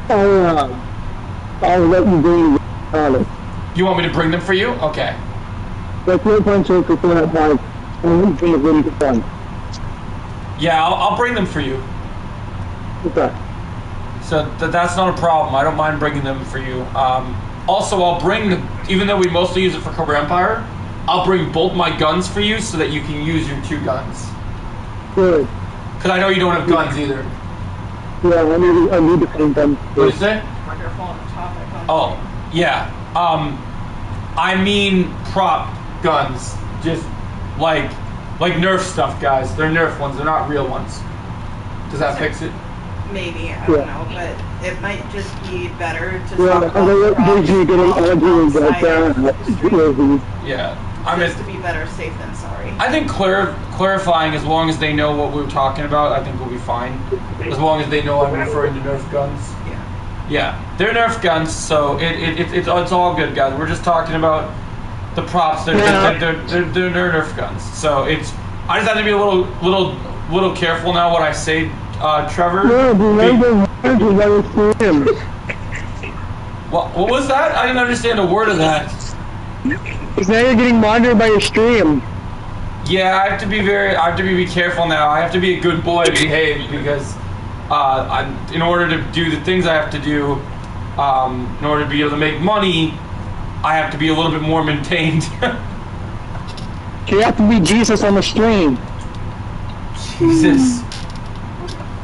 I'll let you bring the product. You want me to bring them for you? Okay. That's your punch for that product. And we bring it ready to fun. Yeah, I'll bring them for you. Okay. So that's not a problem. I don't mind bringing them for you. Also, I'll bring, even though we mostly use it for Cobra Empire, I'll bring both my guns for you so that you can use your 2 guns. Good. Because I know you don't have guns either. Yeah, I need to find them. What did you say? Wonderful topic. Oh, yeah. I mean prop guns. Just like Nerf stuff, guys. They're Nerf ones. They're not real ones. Does that fix it? Maybe, I don't know, but it might just be better to Yeah, talk about I think you get an argument about that. Yeah. I mean, just to be better safe than sorry. I think clarifying, as long as they know what we're talking about, I think we'll be fine. As long as they know I'm referring to Nerf guns. Yeah. Yeah, they're Nerf guns, so it's all good, guys. We're just talking about the props. They're Nerf guns. So I just have to be a little careful now what I say, Trevor. What was that? I didn't understand a word of that. Because now you're getting monitored by your stream. Yeah, I have to be careful now. I have to be a good boy, behave, because in order to do the things I have to do, in order to be able to make money, I have to be a little bit more maintained. You have to be Jesus on the stream. Jesus.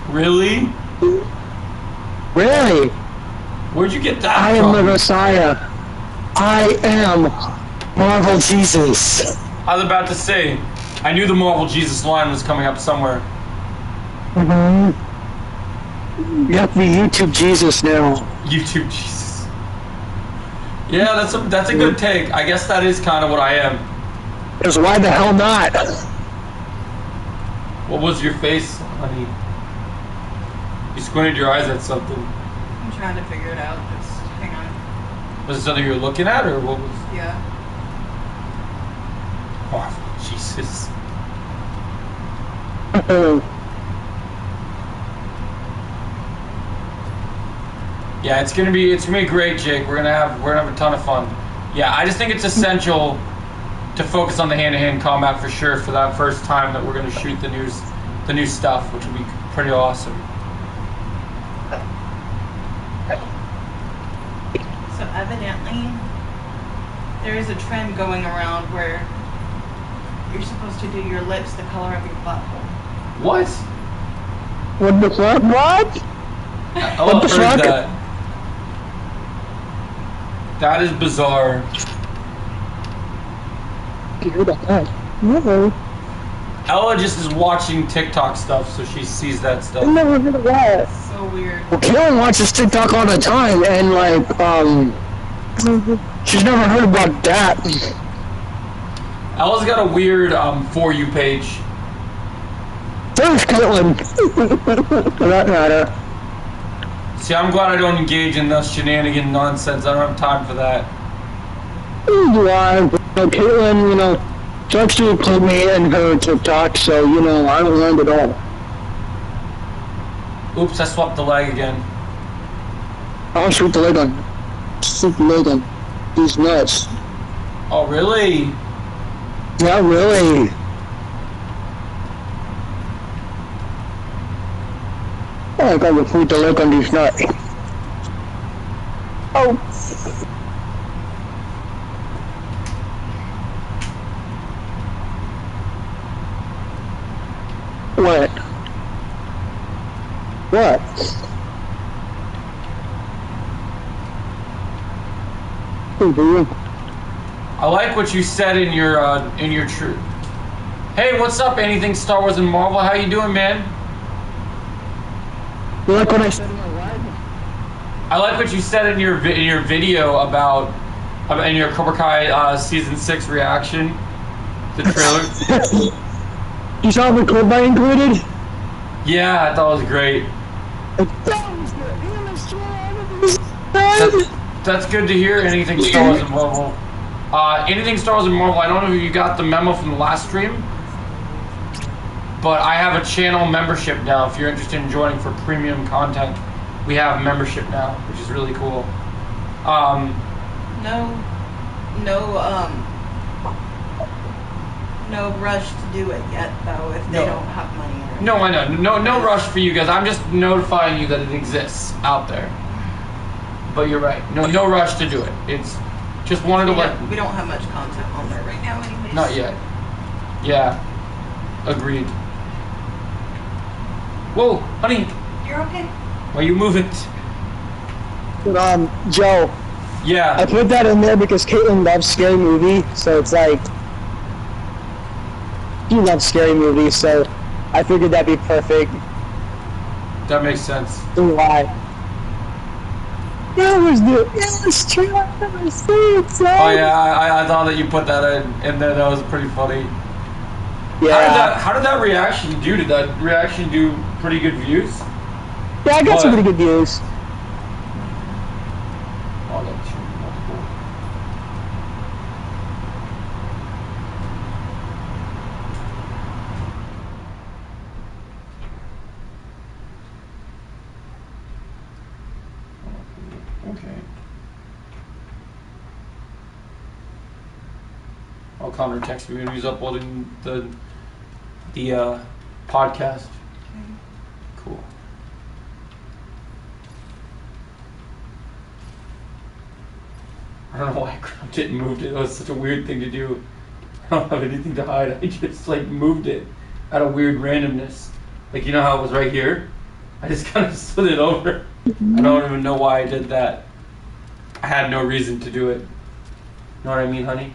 Really? Really? Where'd you get that I from? am the Messiah. I am Marvel Jesus. I was about to say, I knew the Marvel Jesus line was coming up somewhere. You have to be YouTube Jesus now. YouTube Jesus. Yeah, that's a good take. I guess that is kind of what I am. Because why the hell not? What was your face, honey? You squinted your eyes at something. I'm trying to figure it out. Just hang on. Was it something you were looking at, or what was? Yeah. Oh, Jesus. Yeah, it's gonna be great, Jake. We're gonna have a ton of fun. Yeah, I just think it's essential to focus on the hand-to-hand combat for sure for that first time that we're gonna shoot the new stuff, which will be pretty awesome. So evidently, there is a trend going around where you're supposed to do your lips the color of your butthole. What? What the fuck? What? What the fuck? that? That is bizarre. Never. Ella just is watching TikTok stuff, so she sees that I stuff. never heard of that. So weird. Well, Karen watches TikTok all the time, and she's never heard about that. Ella's got a weird For You page. There's Caitlin. For that matter. See, I'm glad I don't engage in this shenanigan nonsense. I don't have time for that. Do I? Caitlin, likes to include me in her TikTok, so, I don't learn it all. Oops, I swapped the leg again. I'll shoot the leg on. Shoot the leg on. He's nuts. Oh, really? Yeah, really. I gotta put the leg on these nuts. Oh. What? What? I like what you said in your true. Hey, what's up? Anything Star Wars and Marvel? How you doing, man? You like what I said in my live? I like what you said in your video about in your Cobra Kai season 6 reaction, the trailer. You saw the clip I included? Yeah, I thought it was great. That's good to hear. Anything Star Wars and Marvel. Anything Star Wars and Marvel. I don't know if you got the memo from the last stream, but I have a channel membership now if you're interested in joining for premium content. we have membership now, which is really cool. Um, No rush to do it yet, though, if they No. don't have money. Or no, I know. No rush for you guys. I'm just notifying you that it exists out there. But you're right. No rush to do it. It's just wanted to let. We don't have much content on there right now, anyways. Not yet. Yeah. Agreed. Whoa, honey, You're okay. why you moving? Joe, I Yeah. put that in there because Caitlin loves scary movies, so it's like she loves scary movies, so I figured that'd be perfect. That makes sense. So why? Yeah, it's true. I see it, so. Oh yeah, I thought that you put that in there. That was pretty funny. Yeah. How did that reaction do? Did that reaction do pretty good views? Yeah, I got some What? pretty good views. Oh, that's cool. Okay. Oh, Connor texted me when he was uploading the podcast. Cool. I don't know why I grabbed it and moved it. It was such a weird thing to do. I don't have anything to hide. I just like moved it out of weird randomness. Like, you know how it was right here? I just kind of slid it over. I don't even know why I did that. I had no reason to do it. Know what I mean, honey?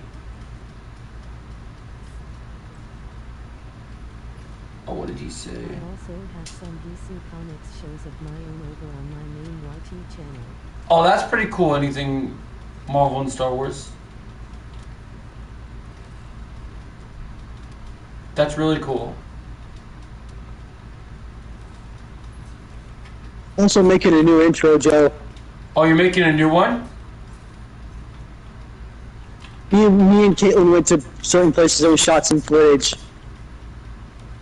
Oh, what did he say? I also have some DC Comics shows of my own over on my main YT channel. Oh, that's pretty cool. Anything Marvel and Star Wars. That's really cool. Also making a new intro, Joe. Oh, you're making a new one? Me and Caitlin went to certain places and we shot some footage.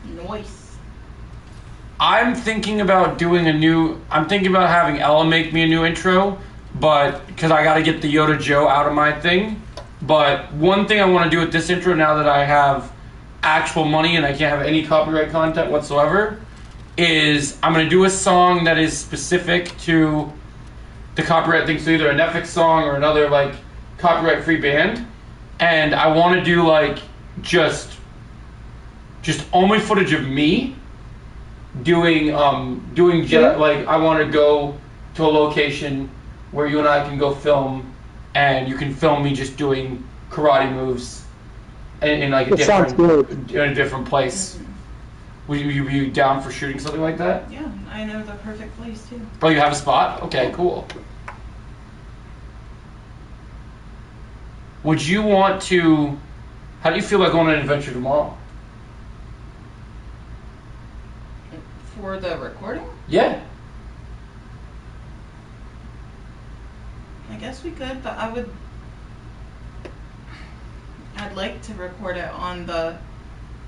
Nice. I'm thinking about having Ella make me a new intro, but because I got to get the Yoda Joe out of my thing. But one thing I want to do with this intro, now that I have actual money and I can't have any copyright content whatsoever, is I'm going to do a song that is specific to the copyright thing. So either a Netflix song or another like copyright free band. And I want to do like just only footage of me doing like I want to go to a location where you and I can go film, and you can film me just doing karate moves in like It sounds good. in a different place. Would you be down for shooting something like that? Yeah, I know the perfect place too. Oh, you have a spot? Okay, cool. Would you want to? How do you feel about going on an adventure tomorrow? For the recording? Yeah. I guess we could, but I'd like to record it on the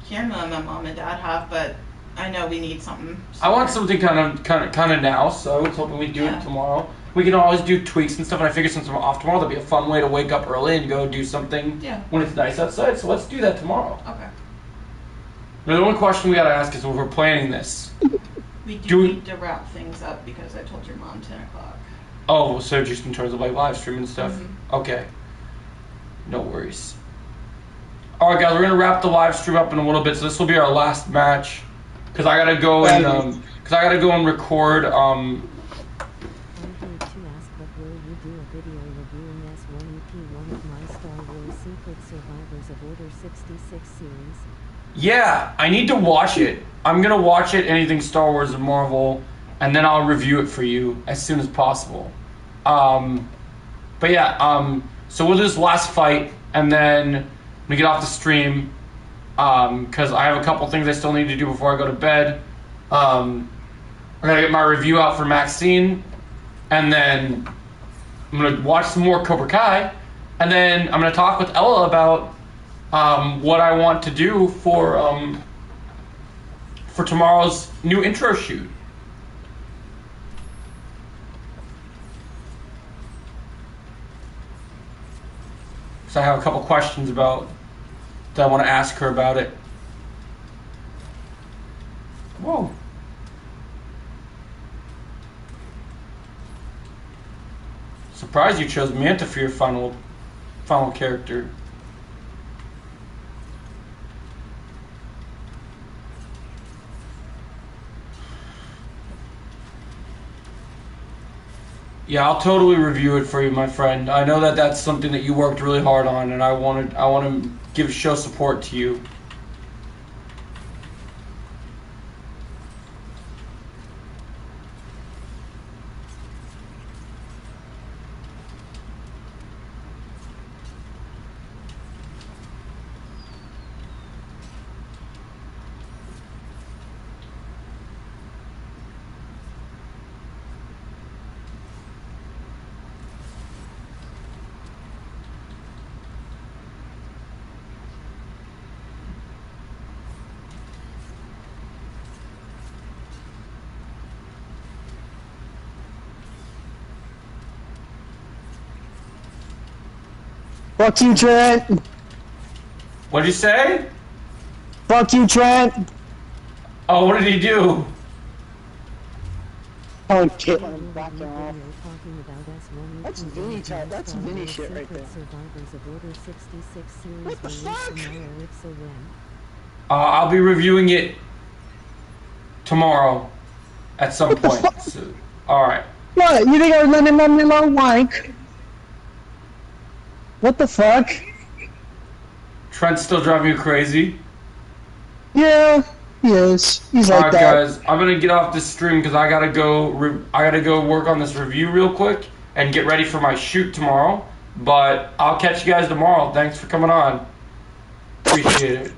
camera my mom and dad have, but I know we need something. I want something kind of now, so I was hoping we'd do it tomorrow. We can always do tweaks and stuff, and I figured since I'm off tomorrow, that'd be a fun way to wake up early and go do something when it's nice outside, so let's do that tomorrow. Okay. Now, the only question we gotta ask is when we're planning this. We Do we- need to wrap things up because I told your mom 10 o'clock. Oh, so just in terms of like live stream and stuff? Mhm. Okay. No worries. Alright guys, we're gonna wrap the live stream up in a little bit, so this will be our last match. Cause I gotta go and record I'm here to ask, but will you do a video reviewing S1EP, one of my Star Wars Secret Survivors of Order 66 series? Yeah, I need to watch it. I'm gonna watch it, anything Star Wars and Marvel, and then I'll review it for you as soon as possible. But yeah, so we'll do this last fight, and then we get off the stream, because I have a couple things I still need to do before I go to bed. I gotta get my review out for Maxine, and then I'm gonna watch some more Cobra Kai, and then I'm gonna talk with Ella about what I want to do for tomorrow's new intro shoot. I have a couple questions about that I want to ask her about it. Whoa. Surprised you chose Manta for your final character. Yeah, I'll totally review it for you, my friend. I know that that's something that you worked really hard on, and I want to show support to you. Fuck you, Trent. What'd you say? Fuck you, Trent. Oh, what did he do? Oh, Caitlin, back Video off. talking about S1 That's Vinny chat. That's Vinny shit right there. Survivors of Order 66 series What the released fuck? tomorrow if so when. I'll be reviewing it tomorrow at some What the point. fuck? So, all right. What? You think I was letting him alone, wank? What the fuck? Trent's still driving you crazy. Yeah, he is. He's All like right, that. guys. I'm gonna get off this stream because I gotta go. I gotta go work on this review real quick and get ready for my shoot tomorrow. But I'll catch you guys tomorrow. Thanks for coming on. Appreciate it.